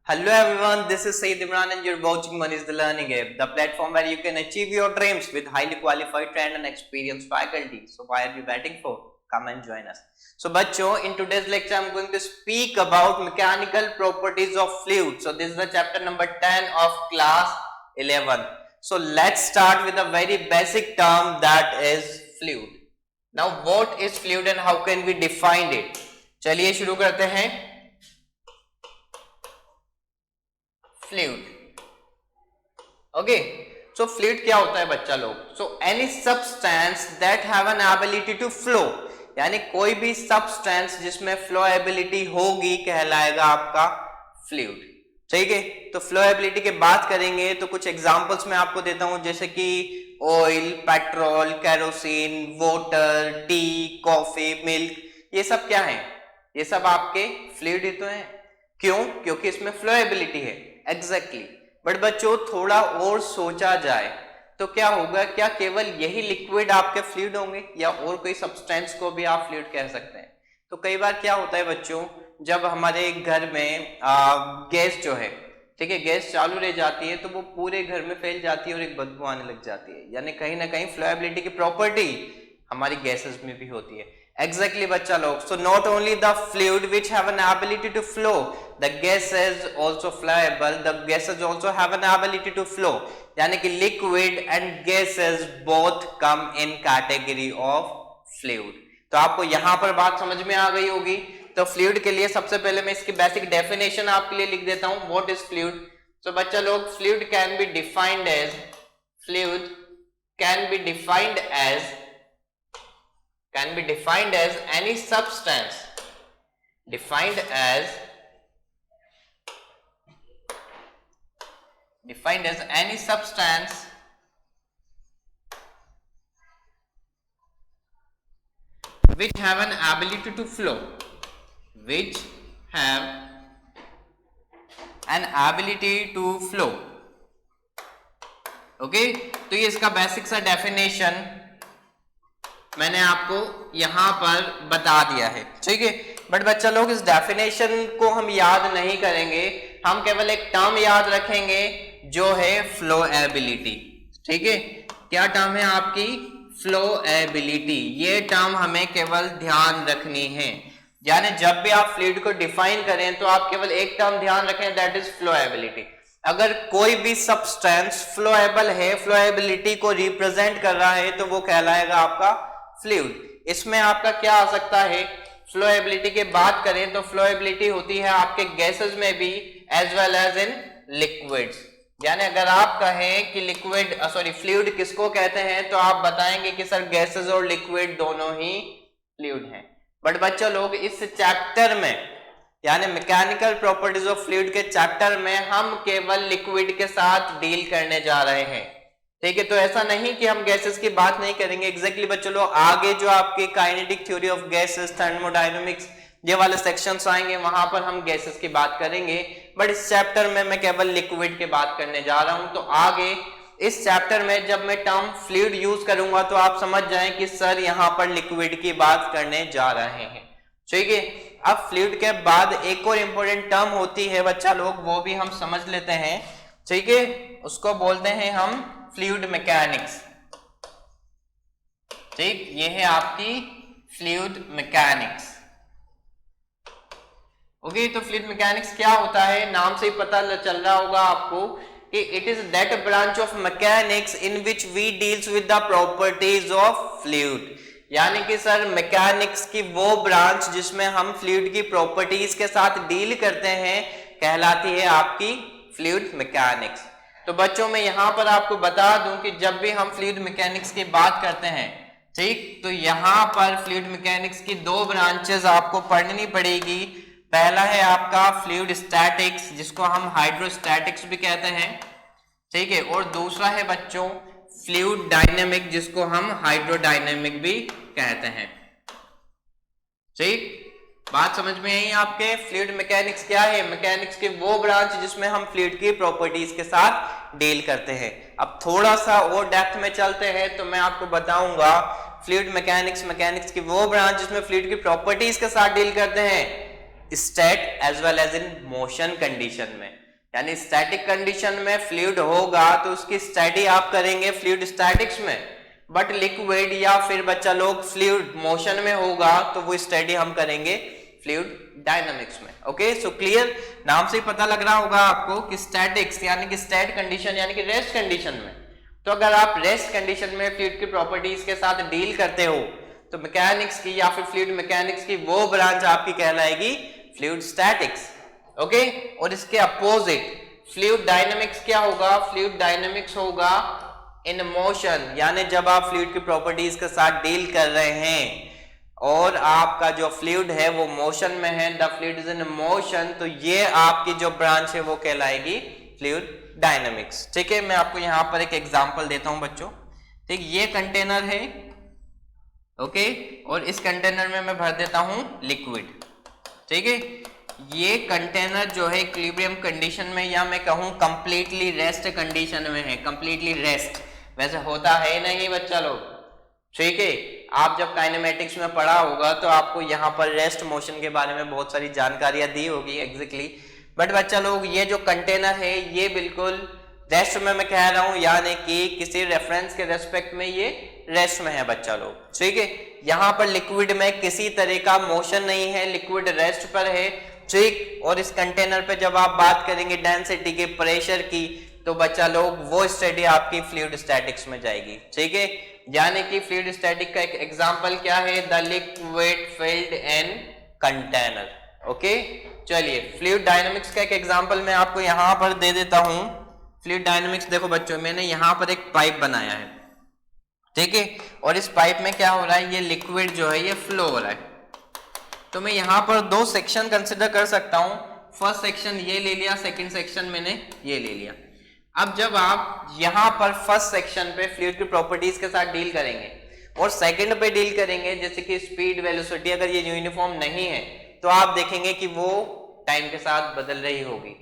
Hello everyone, this is Saeed Imran and you're watching Money is the Learning App, the platform where you can achieve your dreams with highly qualified, trained and experienced faculty. So why are you waiting for? Come and join us. So bachcho, in today's lecture I'm going to speak about mechanical properties of fluid. So this is the chapter number 10 of class 11. So let's start with a very basic term, that is fluid. Now what is fluid and how can we define it? चलिए शुरू करते हैं. Fluid. Okay, सो fluid क्या होता है बच्चा लोग? So any substance that have an ability to flow, यानी कोई भी सब्सटेंस जिसमें फ्लो एबिलिटी होगी कहलाएगा आपका फ्लूइड. ठीक है, तो फ्लो एबिलिटी की बात करेंगे तो कुछ एग्जांपल्स मैं आपको देता हूं, जैसे कि oil, petrol, kerosene, water, T, coffee, milk, ये सब क्या है? ये सब आपके फ्लूइड ही तो है. क्यों? क्योंकि इसमें फ्लो एबिलिटी है. एग्जैक्टली. बट बच्चों थोड़ा और सोचा जाए तो क्या होगा, क्या केवल यही लिक्विड आपके फ्लूइड होंगे या और कोई सब्सटेंस को भी आप फ्लूइड कह सकते हैं? तो कई बार क्या होता है बच्चों, जब हमारे घर में गैस जो है, ठीक है, गैस चालू रह जाती है तो वो पूरे घर में फैल जाती है और एक बदबू आने लग जाती है, यानी कहीं ना कहीं फ्लोएबिलिटी की प्रॉपर्टी हमारी गैसेस में भी होती है. Exactly बच्चा लोग. So not only the fluid which have an ability to flow, the gases also flowable. The gases also have an ability to flow. यानी कि liquid and gases both come in category of fluid. तो आपको यहाँ पर बात समझ में आ गई होगी. तो fluid के लिए सबसे पहले मैं इसकी बेसिक डेफिनेशन आपके लिए लिख देता हूँ. What is fluid? So बच्चा लोग, fluid can be defined as any substance which have an ability to flow, okay. तो ये इसका बेसिक सा डेफिनेशन मैंने आपको यहां पर बता दिया है. ठीक है, बट बच्चा लोग इस डेफिनेशन को हम याद नहीं करेंगे, हम केवल एक टर्म याद रखेंगे जो है फ्लो एबिलिटी. ठीक है, क्या टर्म है आपकी? Flow ability. ये टर्म हमें केवल ध्यान रखनी है, यानी जब भी आप फ्लूइड को डिफाइन करें तो आप केवल एक टर्म ध्यान रखें, दैट इज फ्लो एबिलिटी. अगर कोई भी सब्सटेंस फ्लोएबल है, फ्लोएबिलिटी को रिप्रेजेंट कर रहा है, तो वो कहलाएगा आपका फ्लूइड. इसमें आपका क्या आ सकता है? फ्लोएबिलिटी की बात करें तो फ्लोएबिलिटी होती है आपके गैसेस में भी as well as in liquids. यानी अगर आप कहें कि फ्लूइड किसको कहते हैं तो आप बताएंगे कि सर गैसेस और लिक्विड दोनों ही फ्लूइड हैं. बट बच्चों लोग इस चैप्टर में, यानी मैकेनिकल प्रॉपर्टीज ऑफ फ्लूइड के चैप्टर में हम केवल लिक्विड के साथ डील करने जा रहे हैं. ठीक है, तो ऐसा नहीं कि हम गैसेस की बात नहीं करेंगे. एग्जैक्टली बच्चों लोग, आगे जो आपके kinetic theory of gases, thermodynamics, ये वाले सेक्शंस आएंगे, वहां पर हम गैसेस की बात करेंगे. बट इस चैप्टर में मैं केवल लिक्विड की बात करने जा रहा हूं. तो आगे इस चैप्टर में जब मैं टर्म फ्लूइड यूज करूंगा तो आप समझ जाएं कि सर यहां पर लिक्विड की बात करने जा रहे हैं. ठीक है, अब फ्लूइड के बाद एक और इंपॉर्टेंट टर्म होती है बच्चा लोग, वो भी हम समझ लेते हैं. ठीक है, उसको बोलते हैं हम फ्लूइड मैकेनिक्स. ठीक, ये है आपकी फ्लूइड मैकेनिक्स. ओके, तो फ्लूइड मैकेनिक्स क्या होता है? नाम से ही पता चल रहा होगा आपको कि it is that branch of mechanics in which we deals with the properties of fluid. यानी कि सर मैकेनिक्स की वो ब्रांच जिसमें हम फ्लूइड की प्रॉपर्टीज के साथ डील करते हैं कहलाती है आपकी फ्लूइड मैकेनिक्स. तो बच्चों मैं यहां पर आपको बता दूं कि जब भी हम फ्लूइड मैकेनिक्स की बात करते हैं, ठीक, तो यहां पर फ्लूइड मैकेनिक्स की दो ब्रांचेस आपको पढ़नी पड़ेगी. पहला है आपका फ्लूइड स्टैटिक्स, जिसको हम हाइड्रोस्टैटिक्स भी कहते हैं. ठीक है, और दूसरा है बच्चों फ्लूइड डायनेमिक, जिसको हम हाइड्रोडायनेमिक भी कहते हैं. ठीक, बात समझ में आई आपके? फ्लूइड मैकेनिक्स क्या है? मैकेनिक्स के वो ब्रांच जिसमें हम फ्लूइड की प्रॉपर्टीज के साथ डील करते हैं. अब थोड़ा सा और डेप्थ में चलते हैं तो मैं आपको बताऊंगा फ्लूइड मैकेनिक्स की वो ब्रांच जिसमें फ्लूइड की प्रॉपर्टीज के साथ डील करते हैं state as well as in motion condition में। यानी स्टैटिक कंडीशन में फ्लूइड होगा तो उसकी स्टडी आप करेंगे फ्लूइड स्टैटिक्स में, बट लिक्विड या फिर बच्चा लोग फ्लूइड मोशन में होगा तो वो स्टडी हम करेंगे फ्लूइड डायनामिक्स में। ओके, सो क्लियर, नाम से ही पता लग रहा होगा आपको कि स्टैटिक्स यानी कि स्टेट कंडीशन यानी कि रेस्ट कंडीशन में। तो अगर आप रेस्ट कंडीशन में फ्लूइड की प्रॉपर्टीज के साथ डील करते हो तो मैकेनिक्स की या फिर फ्लूइड मैकेनिक्स की वो ब्रांच आपकी कहलाएगी फ्लूइड स्टैटिक्स। ओके, और इसके अपोजिट फ्लूइड डायनामिक्स क्या होगा? फ्लूइड डायनामिक्स होगा इन मोशन, यानी जब आप फ्लूइड की प्रॉपर्टीज के साथ डील कर रहे हैं और आपका जो फ्लूइड है वो मोशन में है, the fluid is in motion, तो ये आपकी जो ब्रांच है वो कहलाएगी फ्लूइड डायनामिक्स। ठीक है, मैं आपको यहां पर एक एग्जांपल देता हूं बच्चों। ठीक, ये कंटेनर है, ओके, और इस कंटेनर में मैं भर देता हूं लिक्विड। ठीक है, ये कंटेनर जो है इक्विलिब्रियम कंडीशन में या मैं कहूं कंप्लीटली रेस्ट कंडीशन में है। कंप्लीटली रेस्ट वैसे होता है नहीं बच्चा लोग, ठीक है, आप जब काइनेमेटिक्स में पढ़ा होगा तो आपको यहाँ पर रेस्ट मोशन के बारे में बहुत सारी जानकारियां दी होगी एग्जैक्टली, बट बच्चा लोग ये जो कंटेनर है ये बिल्कुल रेस्ट में मैं कह रहा हूं, यानी कि किसी रेफरेंस के रेस्पेक्ट में ये रेस्ट में है बच्चा लोग। ठीक है, यहाँ पर लिक्विड में किसी तरह का मोशन नहीं है, लिक्विड रेस्ट पर है। ठीक, और इस कंटेनर पे जब आप बात करेंगे डेंसिटी के, प्रेशर की, तो बच्चा लोग वो स्टडी आपकी फ्लूइड स्टैटिक्स में जाएगी। ठीक है, यानी कि फ्लूइड स्टैटिक का एक एग्जांपल क्या है? The liquid filled in container. Okay, चलिए फ्लूइड डायनामिक्स का एक एग्जांपल मैं आपको यहां पर दे देता हूं। फ्लूइड डायनामिक्स देखो बच्चों, मैंने यहां पर एक पाइप बनाया है, ठीक है, और इस पाइप में क्या हो रहा है? ये लिक्विड जो है ये फ्लो हो रहा है। तो मैं यहां पर दो सेक्शन कंसिडर कर सकता हूं। फर्स्ट सेक्शन ये ले लिया, सेकंड सेक्शन मैंने ये ले लिया। अब जब आप यहां पर फर्स्ट सेक्शन पे फ्लूइड की प्रॉपर्टीज के साथ डील करेंगे और सेकंड पे डील करेंगे, जैसे कि स्पीड, वेलोसिटी, अगर ये यूनिफॉर्म नहीं है तो आप देखेंगे कि वो टाइम के साथ बदल रही होगी।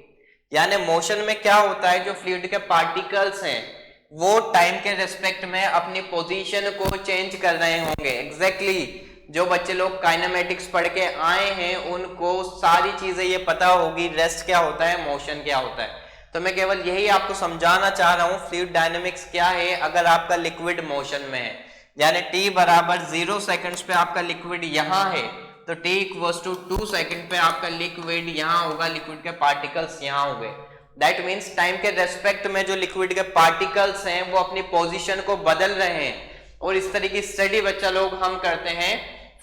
यानी मोशन में क्या होता है, जो फ्लूइड के पार्टिकल्स हैं वो टाइम के रेस्पेक्ट में अपनी पोजीशन को चेंज कर रहे होंगे। एग्जैक्टली जो बच्चे लोग काइनेमेटिक्स पढ़ के आए हैं उनको सारी चीजें ये पता होगी, रेस्ट क्या होता है, मोशन क्या होता है। तो मैं केवल यही आपको समझाना चाह रहा हूं फ्लूइड डायनामिक्स क्या है। अगर आपका लिक्विड मोशन में है, यानी t बराबर 0 सेकंड्स पे आपका लिक्विड यहां है, तो t इक्वल्स टू 2 सेकंड पे आपका लिक्विड यहां होगा, लिक्विड के पार्टिकल्स यहां हो गए। दैट मीन्स टाइम के रेस्पेक्ट में जो लिक्विड के पार्टिकल्स हैं वो अपनी पोजीशन को बदल रहे हैं, और इस तरह की स्टडी बच्चा लोग हम करते हैं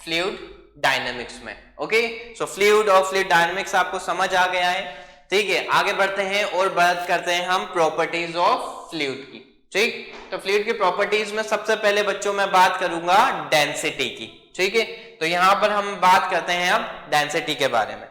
फ्लूइड डायनामिक्स में। ओके, सो फ्लूइड और फ्लूइड डायनामिक्स आपको समझ आ गया है। ठीक है, आगे बढ़ते हैं और बात करते हैं हम प्रॉपर्टीज ऑफ फ्लूइड की। ठीक, तो फ्लूइड की प्रॉपर्टीज में सबसे पहले बच्चों मैं बात करूंगा डेंसिटी की। ठीक है, तो यहां पर हम बात करते हैं अब डेंसिटी के बारे में।